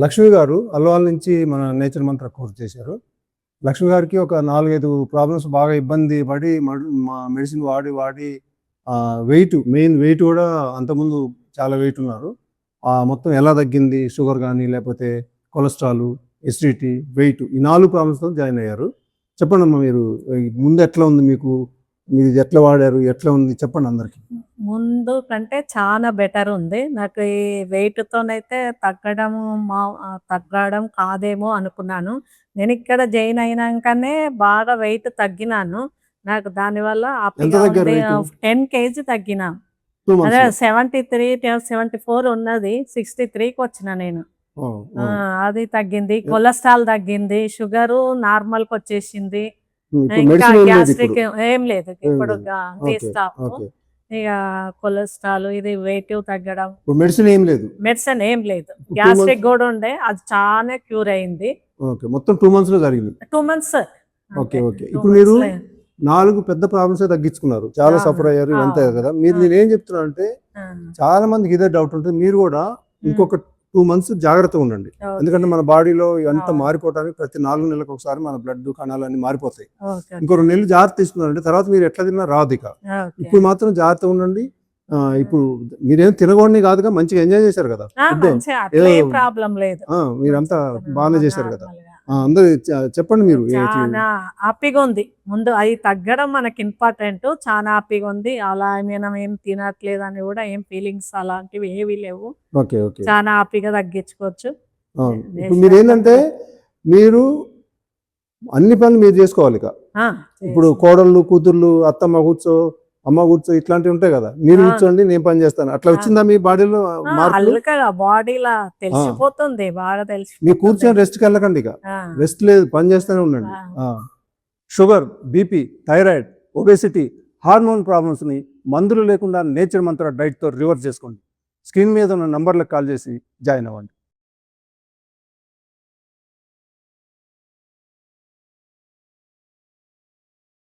లక్ష్మి గారు అల్వాల్ నుంచి మన నేచర్ మంత్ర కోర్స్ చేశారు. లక్ష్మి గారికి ఒక 4, 5 ప్రాబ్లమ్స్ బాగా ఇబ్బంది పడి మా మెడిసిన్ వాడి మెయిన్ వెయిట్ కూడా అంతకుముందు చాలా వెయిట్ ఉన్నారు. మొత్తం ఎలా తగ్గింది, షుగర్ కానీ లేకపోతే కొలెస్ట్రాల్, ఎసిడిటీ, వెయిట్, ఈ 4 ప్రాబ్లమ్స్తో జాయిన్ అయ్యారు. చెప్పండమ్మా, మీరు ముందు ఎట్లా ఉంది మీకు, మీరు ఎట్లా వాడారు, ఎట్లా ఉంది చెప్పండి అందరికి. ముందు కంటే చాలా బెటర్ ఉంది. నాకు ఈ వెయిట్‌తోనైతే తగ్గడం కాదేమో అనుకున్నాను. నేను ఇక్కడ జాయిన్ అయినంకనే బాగా వెయిట్ తగ్గినాను. నాకు దానివల్ల ఎంత హ్యాపీగా తగ్గారు ఉంది. వెయిట్? 10 కేజీ తగ్గినా. 2 అదే మంత్స్‌లో? 73, 74 ఉన్నది. 63కి వచ్చిన నేను. ఓహ్! ఓహ్! అది తగ్గింది. కొలెస్ట్రాల్ తగ్గింది. షుగరు నార్మల్‌కొచ్చేసింది. ఇప్పుడు ఇంకా మెడిసిన్ ఏం లేదు గ్యాస్ట్రిక్ ఇప్పుడు? ఏం లేదు. ఏం ఇప్పుడు లేదు. ఓకే. తీస్తాము. ఓకే. ఇక కొలెస్ట్రాల్ ఇది వెయిట్ తగ్గడం. ఇప్పుడు మెడిసిన్ ఏం లేదు. మెడిసిన్ ఏం లేదు. ఇప్పుడు 2 గ్యాస్ట్రిక్ మంత్స్. కూడా ఉండే, అది చాలా క్యూర్ అయింది. ఓకే. మొత్తం 2 మంత్స్‌లో జరిగింది. 2 మంత్స్ ఓకే. అంతే. ఓకే. 2 ఇప్పుడు మీరు మంత్స్‌లో 4 పెద్ద ప్రాబ్లమ్సే తగ్గించుకున్నారు. చాలా సఫర్ అయ్యారు, ఇదంతా అవును. కదా. నేనేం చెప్తున్నానంటే, ఆ! చాలా మందికి ఇదే డౌట్ ఉంటుంది. మీరు కూడా ఇంకొక 2 మంత్స్ జాగ్రత్తగా ఉండండి. ఎందుకంటే మన బాడీలో ఇవంతా మారిపోవడానికి ప్రతి 4 నెలలకు ఒకసారి మన బ్లడ్ కణాలన్నీ మారిపోతాయి. ఇంకో 2 నెలలు జాగ్రత్త తీసుకున్నారంటే తర్వాత మీరు ఎట్లా తిన్నా రాదు ఇక. ఇప్పుడు మాత్రం జాగ్రత్తగా ఉండండి. ఇప్పుడు మీరేం తినకూడని కాదుగా, మంచిగా ఎంజాయ్ చేశారు కదా. ప్రాబ్లం లేదు. మీరంతా బాగానే చేశారు కదా. అందరూ చెప్పండి మీరు. చాలా హ్యాపీగా ఉంది. ముందు అది తగ్గడం మనకి ఇంపార్టెంట్. చాలా హ్యాపీగా ఉంది. అలా మనం ఏం తినట్లేదు అని కూడా ఏం ఫీలింగ్స్ అలాంటివి ఏవి లేవు. ఓకే. ఓకే. చాలా హ్యాపీగా తగ్గించుకోవచ్చు. ఇప్పుడు మీరు ఏంటంటే, మీరు అన్ని పనులు మీరు చేసుకోవాలి ఇక. ఇప్పుడు కోడళ్ళు, కూతుర్లు, అత్తమ్మ కూర్చో, అమ్మ కూర్చో, ఇట్లాంటివి ఉంటాయి కదా. మీరు కూర్చోండి, నేను పని చేస్తాను, అట్లా వచ్చిందా మీ బాడీలో మార్పు? బాడీలో తెలిసిపోతుంది, బాగా తెలిసి. మీరు కూర్చొని రెస్ట్కి వెళ్ళకండి ఇక. రెస్ట్ లేదు, పని చేస్తూనే ఉండండి. Sugar, BP, thyroid, obesity, hormone ప్రాబ్లమ్స్ని మందులు లేకుండా నేచర్ మంత్ర డైట్తో రివర్స్ చేసుకోండి. స్క్రీన్ మీద ఉన్న నంబర్లకు కాల్ చేసి జాయిన్ అవ్వండి.